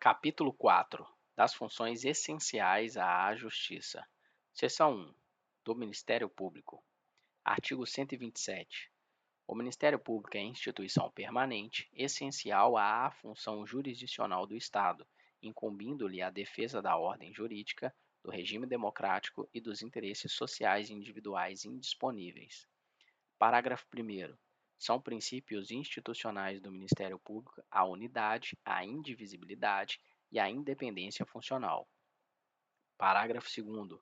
Capítulo 4 das funções essenciais à Justiça. Seção 1 do Ministério Público. Artigo 127. O Ministério Público é instituição permanente, essencial à função jurisdicional do Estado, incumbindo-lhe a defesa da ordem jurídica, do regime democrático e dos interesses sociais individuais indisponíveis. Parágrafo 1º. São princípios institucionais do Ministério Público a unidade, a indivisibilidade e a independência funcional. Parágrafo 2º.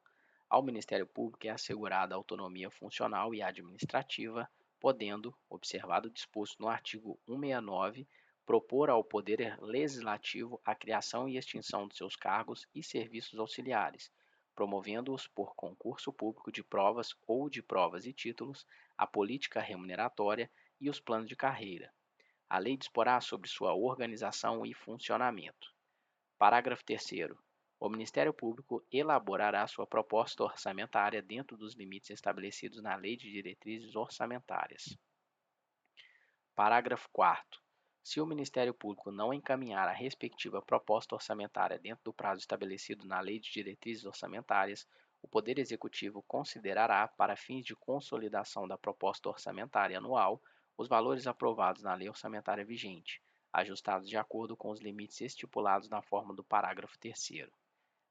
Ao Ministério Público é assegurada autonomia funcional e administrativa, podendo, observado o disposto no artigo 169, propor ao Poder Legislativo a criação e extinção de seus cargos e serviços auxiliares, promovendo-os por concurso público de provas ou de provas e títulos, a política remuneratória e os planos de carreira. A lei disporá sobre sua organização e funcionamento. Parágrafo 3º. O Ministério Público elaborará sua proposta orçamentária dentro dos limites estabelecidos na Lei de Diretrizes Orçamentárias. Parágrafo 4º. Se o Ministério Público não encaminhar a respectiva proposta orçamentária dentro do prazo estabelecido na Lei de Diretrizes Orçamentárias, o Poder Executivo considerará, para fins de consolidação da proposta orçamentária anual, os valores aprovados na lei orçamentária vigente, ajustados de acordo com os limites estipulados na forma do parágrafo 3º.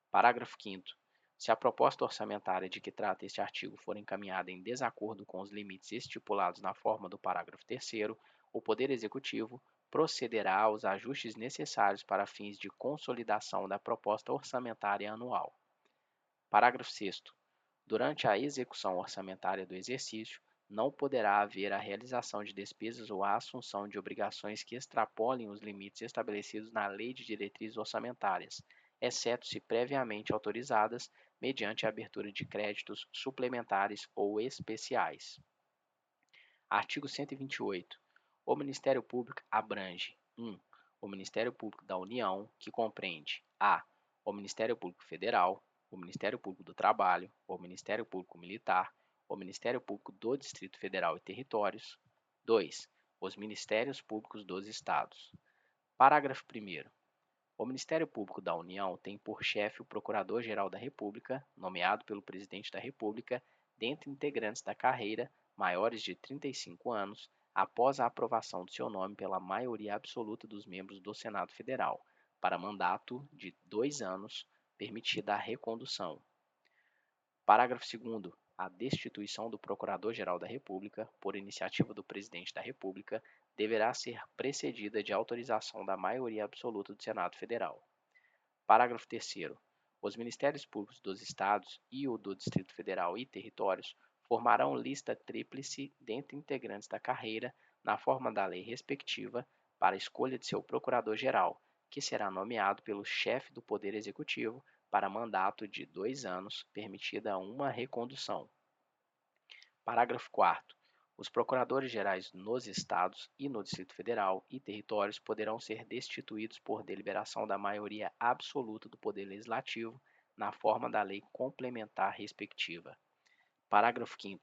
Parágrafo 5º. Se a proposta orçamentária de que trata este artigo for encaminhada em desacordo com os limites estipulados na forma do parágrafo 3º, o Poder Executivo procederá aos ajustes necessários para fins de consolidação da proposta orçamentária anual. Parágrafo 6º. Durante a execução orçamentária do exercício, não poderá haver a realização de despesas ou a assunção de obrigações que extrapolem os limites estabelecidos na Lei de Diretrizes Orçamentárias, exceto se previamente autorizadas mediante a abertura de créditos suplementares ou especiais. Artigo 128. O Ministério Público abrange 1. O Ministério Público da União, que compreende a. O Ministério Público Federal, o Ministério Público do Trabalho, o Ministério Público Militar, o Ministério Público do Distrito Federal e Territórios. 2. Os Ministérios Públicos dos Estados. Parágrafo 1º. O Ministério Público da União tem por chefe o Procurador-Geral da República, nomeado pelo Presidente da República, dentre integrantes da carreira maiores de 35 anos, após a aprovação do seu nome pela maioria absoluta dos membros do Senado Federal, para mandato de 2 anos, permitida a recondução. Parágrafo 2º. A destituição do Procurador-Geral da República, por iniciativa do Presidente da República, deverá ser precedida de autorização da maioria absoluta do Senado Federal. Parágrafo 3º. Os Ministérios Públicos dos Estados e o do Distrito Federal e Territórios formarão lista tríplice dentre integrantes da carreira, na forma da lei respectiva, para a escolha de seu Procurador-Geral, que será nomeado pelo chefe do Poder Executivo para mandato de 2 anos, permitida uma recondução. Parágrafo 4º. Os procuradores-gerais nos Estados e no Distrito Federal e Territórios poderão ser destituídos por deliberação da maioria absoluta do Poder Legislativo, na forma da lei complementar respectiva. Parágrafo 5º.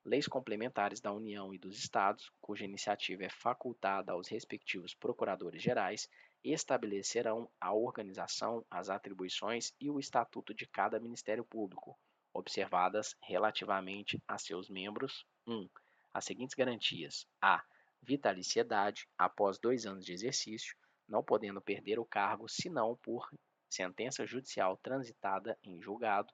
Leis complementares da União e dos Estados, cuja iniciativa é facultada aos respectivos procuradores-gerais, estabelecerão a organização, as atribuições e o estatuto de cada Ministério Público, observadas relativamente a seus membros 1. As seguintes garantias: a. Vitaliciedade após 2 anos de exercício, não podendo perder o cargo senão por sentença judicial transitada em julgado.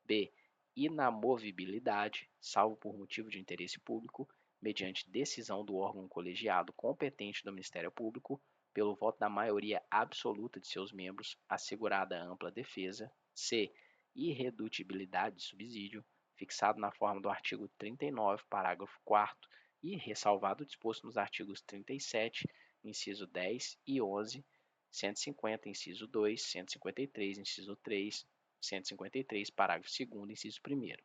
b. Inamovibilidade, salvo por motivo de interesse público, mediante decisão do órgão colegiado competente do Ministério Público, pelo voto da maioria absoluta de seus membros, assegurada ampla defesa. c. Irredutibilidade de subsídio, fixado na forma do artigo 39, parágrafo 4º, e ressalvado o disposto nos artigos 37, inciso 10 e 11, 150, inciso 2, 153, inciso 3, 153, parágrafo 2º, inciso 1º.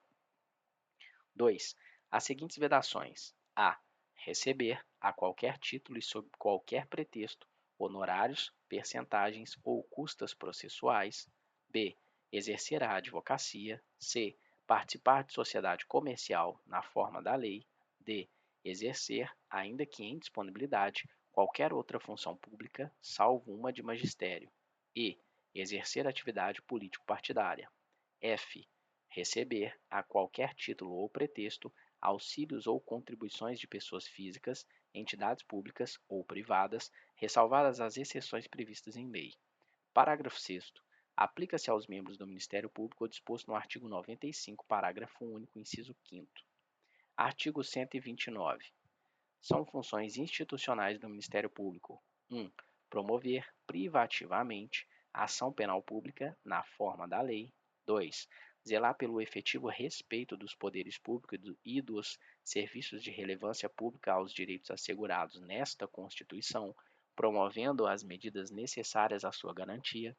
2. As seguintes vedações: a. Receber, a qualquer título e sob qualquer pretexto, honorários, percentagens ou custas processuais. b. Exercer a advocacia. c. Participar de sociedade comercial na forma da lei. d. Exercer, ainda que em disponibilidade, qualquer outra função pública, salvo uma de magistério. E. Exercer atividade político-partidária. F. Receber, a qualquer título ou pretexto, auxílios ou contribuições de pessoas físicas, entidades públicas ou privadas, ressalvadas as exceções previstas em lei. Parágrafo 6º. Aplica-se aos membros do Ministério Público o disposto no artigo 95, parágrafo único, inciso 5º. Artigo 129. São funções institucionais do Ministério Público: 1. Promover privativamente a ação penal pública na forma da lei. 2. Zelar pelo efetivo respeito dos poderes públicos e dos serviços de relevância pública aos direitos assegurados nesta Constituição, promovendo as medidas necessárias à sua garantia.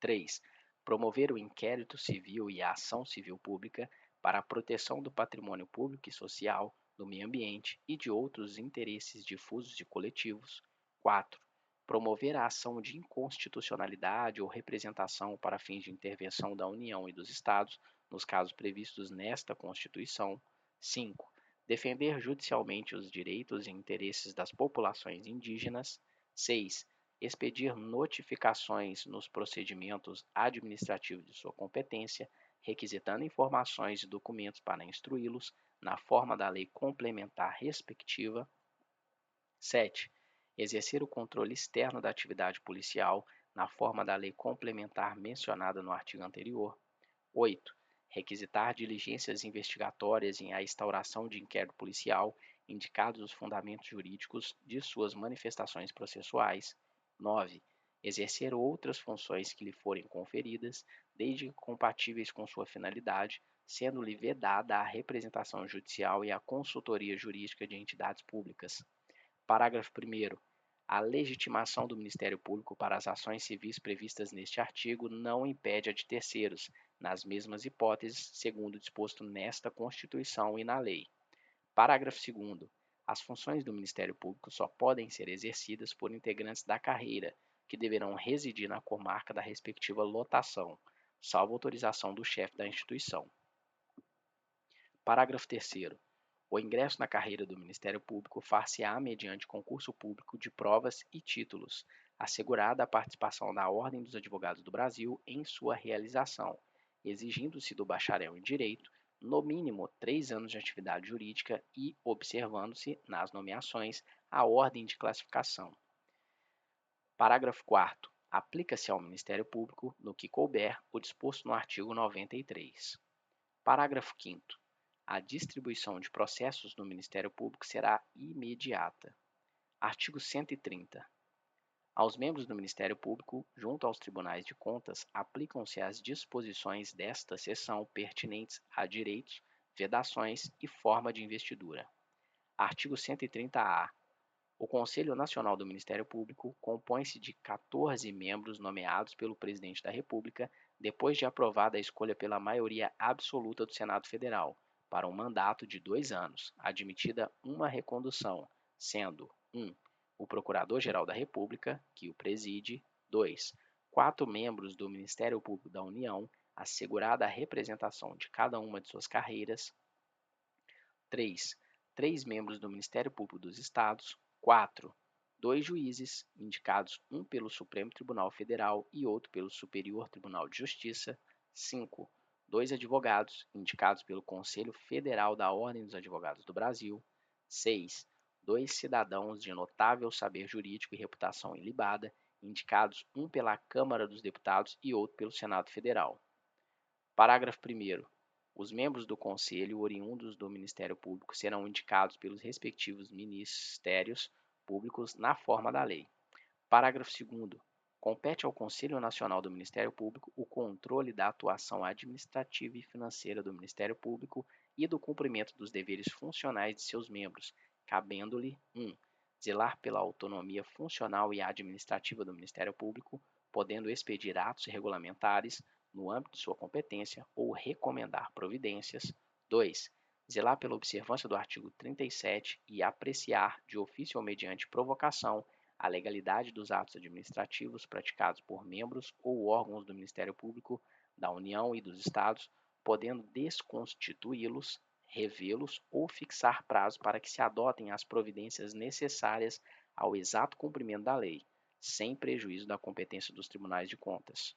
3. Promover o inquérito civil e a ação civil pública para a proteção do patrimônio público e social, do meio ambiente e de outros interesses difusos e coletivos. 4. Promover a ação de inconstitucionalidade ou representação para fins de intervenção da União e dos Estados, nos casos previstos nesta Constituição. 5. Defender judicialmente os direitos e interesses das populações indígenas. 6. Expedir notificações nos procedimentos administrativos de sua competência, requisitando informações e documentos para instruí-los, na forma da lei complementar respectiva. 7. Exercer o controle externo da atividade policial, na forma da lei complementar mencionada no artigo anterior. 8. Requisitar diligências investigatórias em a instauração de inquérito policial, indicados os fundamentos jurídicos de suas manifestações processuais. 9. Exercer outras funções que lhe forem conferidas, desde que compatíveis com sua finalidade, sendo-lhe vedada a representação judicial e a consultoria jurídica de entidades públicas. Parágrafo 1º. A legitimação do Ministério Público para as ações civis previstas neste artigo não impede a de terceiros, nas mesmas hipóteses, segundo disposto nesta Constituição e na lei. Parágrafo 2º. As funções do Ministério Público só podem ser exercidas por integrantes da carreira, que deverão residir na comarca da respectiva lotação, salvo autorização do chefe da instituição. Parágrafo 3º. O ingresso na carreira do Ministério Público far-se-á mediante concurso público de provas e títulos, assegurada a participação da Ordem dos Advogados do Brasil em sua realização, exigindo-se do bacharel em Direito, no mínimo 3 anos de atividade jurídica e observando-se, nas nomeações, a ordem de classificação. Parágrafo 4º. Aplica-se ao Ministério Público, no que couber, o disposto no artigo 93. Parágrafo 5º. A distribuição de processos no Ministério Público será imediata. Artigo 130. Aos membros do Ministério Público, junto aos tribunais de contas, aplicam-se as disposições desta seção pertinentes a direitos, vedações e forma de investidura. Artigo 130-A. O Conselho Nacional do Ministério Público compõe-se de 14 membros nomeados pelo Presidente da República, depois de aprovada a escolha pela maioria absoluta do Senado Federal, para um mandato de 2 anos, admitida uma recondução, sendo 1. O Procurador-Geral da República, que o preside. 2. 4 membros do Ministério Público da União, assegurada a representação de cada uma de suas carreiras. 3. 3 membros do Ministério Público dos Estados. 4. 2 juízes, indicados um pelo Supremo Tribunal Federal e outro pelo Superior Tribunal de Justiça. 5. 2 advogados, indicados pelo Conselho Federal da Ordem dos Advogados do Brasil. 6. 2 cidadãos de notável saber jurídico e reputação ilibada, indicados um pela Câmara dos Deputados e outro pelo Senado Federal. Parágrafo 1º. Os membros do Conselho, oriundos do Ministério Público, serão indicados pelos respectivos ministérios públicos na forma da lei. Parágrafo 2º. Compete ao Conselho Nacional do Ministério Público o controle da atuação administrativa e financeira do Ministério Público e do cumprimento dos deveres funcionais de seus membros, cabendo-lhe 1. Zelar pela autonomia funcional e administrativa do Ministério Público, podendo expedir atos regulamentares no âmbito de sua competência ou recomendar providências. 2. Zelar pela observância do artigo 37 e apreciar, de ofício ou mediante provocação, a legalidade dos atos administrativos praticados por membros ou órgãos do Ministério Público da União e dos Estados, podendo desconstituí-los, revê-los ou fixar prazo para que se adotem as providências necessárias ao exato cumprimento da lei, sem prejuízo da competência dos tribunais de contas.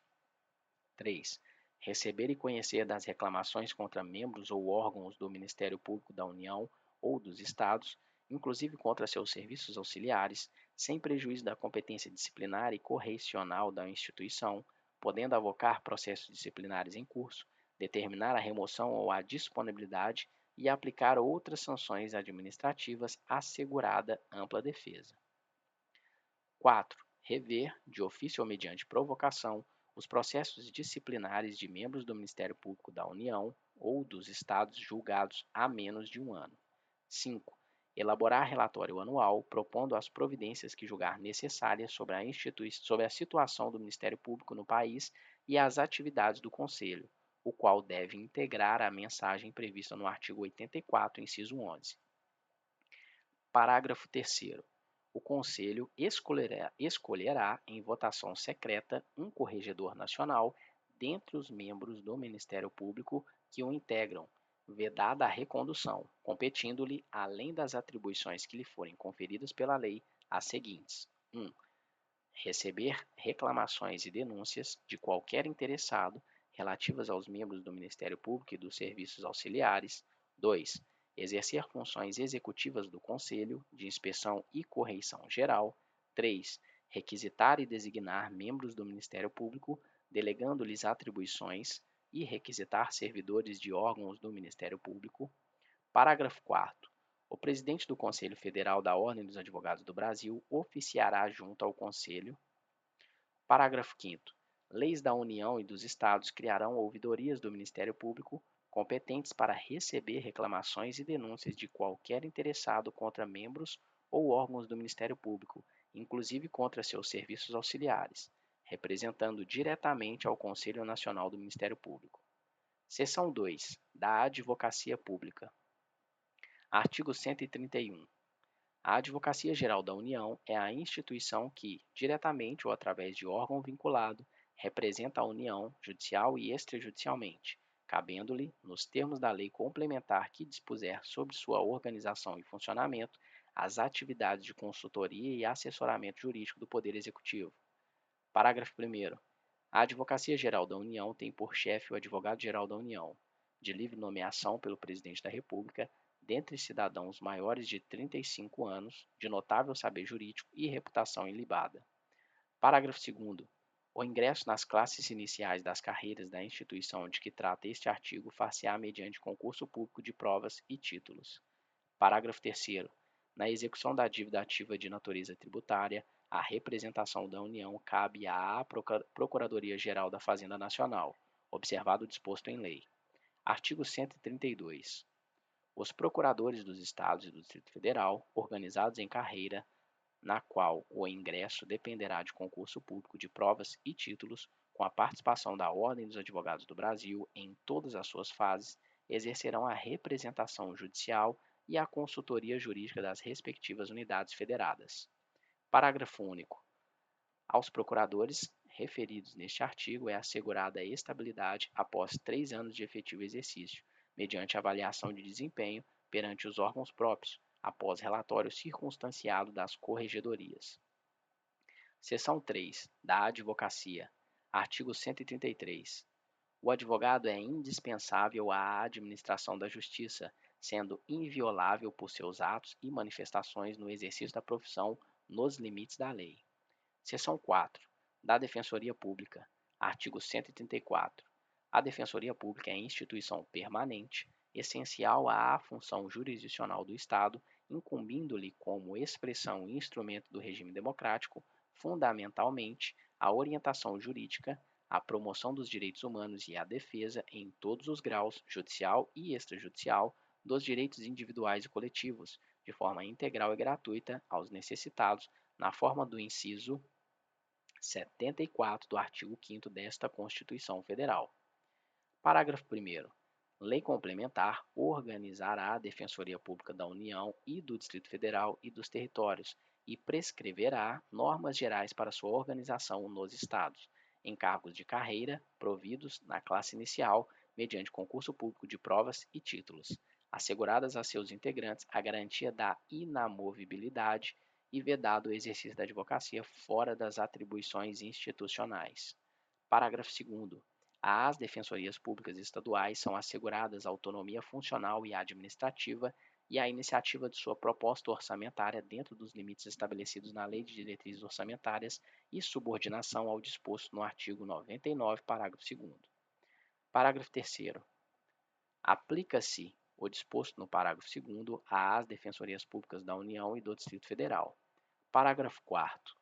3. Receber e conhecer das reclamações contra membros ou órgãos do Ministério Público da União ou dos Estados, inclusive contra seus serviços auxiliares, sem prejuízo da competência disciplinar e correicional da instituição, podendo avocar processos disciplinares em curso, determinar a remoção ou a disponibilidade e aplicar outras sanções administrativas assegurada ampla defesa. 4. Rever, de ofício ou mediante provocação, os processos disciplinares de membros do Ministério Público da União ou dos Estados julgados há menos de um ano. 5. Elaborar relatório anual propondo as providências que julgar necessárias sobre a situação do Ministério Público no país e as atividades do Conselho, o qual deve integrar a mensagem prevista no artigo 84, inciso 11. Parágrafo 3º. O Conselho escolherá em votação secreta um corregedor nacional dentre os membros do Ministério Público que o integram, vedada a recondução, competindo-lhe, além das atribuições que lhe forem conferidas pela lei, as seguintes: 1. Receber reclamações e denúncias de qualquer interessado relativas aos membros do Ministério Público e dos serviços auxiliares. 2. Exercer funções executivas do Conselho, de inspeção e correição geral. 3. Requisitar e designar membros do Ministério Público, delegando-lhes atribuições, e requisitar servidores de órgãos do Ministério Público. Parágrafo 4º. O presidente do Conselho Federal da Ordem dos Advogados do Brasil oficiará junto ao Conselho. Parágrafo 5º. Leis da União e dos Estados criarão ouvidorias do Ministério Público competentes para receber reclamações e denúncias de qualquer interessado contra membros ou órgãos do Ministério Público, inclusive contra seus serviços auxiliares, representando diretamente ao Conselho Nacional do Ministério Público. Seção 2. Da Advocacia Pública. Artigo 131. A Advocacia Geral da União é a instituição que, diretamente ou através de órgão vinculado, representa a União, judicial e extrajudicialmente, cabendo-lhe, nos termos da lei complementar que dispuser sobre sua organização e funcionamento, as atividades de consultoria e assessoramento jurídico do Poder Executivo. Parágrafo 1º. A Advocacia Geral da União tem por chefe o Advogado-Geral da União, de livre nomeação pelo Presidente da República, dentre cidadãos maiores de 35 anos, de notável saber jurídico e reputação ilibada. Parágrafo 2º. O ingresso nas classes iniciais das carreiras da instituição de que trata este artigo far-se-á mediante concurso público de provas e títulos. Parágrafo 3º. Na execução da dívida ativa de natureza tributária, a representação da União cabe à Procuradoria-Geral da Fazenda Nacional, observado o disposto em lei. Artigo 132. Os procuradores dos Estados e do Distrito Federal, organizados em carreira, na qual o ingresso dependerá de concurso público de provas e títulos, com a participação da Ordem dos Advogados do Brasil em todas as suas fases, exercerão a representação judicial e a consultoria jurídica das respectivas unidades federadas. Parágrafo único. Aos procuradores referidos neste artigo é assegurada a estabilidade após 3 anos de efetivo exercício, mediante avaliação de desempenho perante os órgãos próprios, após relatório circunstanciado das corregedorias. Seção 3. Da Advocacia. Artigo 133. O advogado é indispensável à administração da justiça, sendo inviolável por seus atos e manifestações no exercício da profissão nos limites da lei. Seção 4. Da Defensoria Pública. Artigo 134. A Defensoria Pública é instituição permanente, essencial à função jurisdicional do Estado, incumbindo-lhe como expressão e instrumento do regime democrático, fundamentalmente, a orientação jurídica, a promoção dos direitos humanos e a defesa, em todos os graus, judicial e extrajudicial, dos direitos individuais e coletivos, de forma integral e gratuita aos necessitados, na forma do inciso 74 do artigo 5º desta Constituição Federal. Parágrafo 1º. Lei complementar organizará a Defensoria Pública da União e do Distrito Federal e dos territórios e prescreverá normas gerais para sua organização nos estados, encargos de carreira providos na classe inicial mediante concurso público de provas e títulos, asseguradas a seus integrantes a garantia da inamovibilidade e vedado o exercício da advocacia fora das atribuições institucionais. Parágrafo 2º. Às defensorias públicas estaduais são asseguradas autonomia funcional e administrativa e a iniciativa de sua proposta orçamentária dentro dos limites estabelecidos na Lei de Diretrizes Orçamentárias e subordinação ao disposto no artigo 99, parágrafo 2º. Parágrafo 3º. Aplica-se o disposto no parágrafo 2º às defensorias públicas da União e do Distrito Federal. Parágrafo 4º.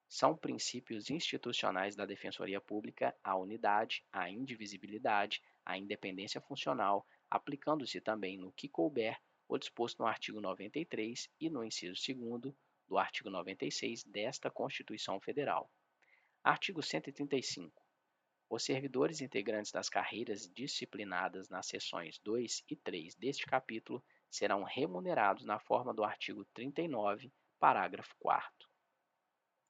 São princípios institucionais da Defensoria Pública a unidade, a indivisibilidade, a independência funcional, aplicando-se também no que couber o disposto no artigo 93 e no inciso 2º do artigo 96 desta Constituição Federal. Artigo 135. Os servidores integrantes das carreiras disciplinadas nas seções 2 e 3 deste capítulo serão remunerados na forma do artigo 39, parágrafo 4º.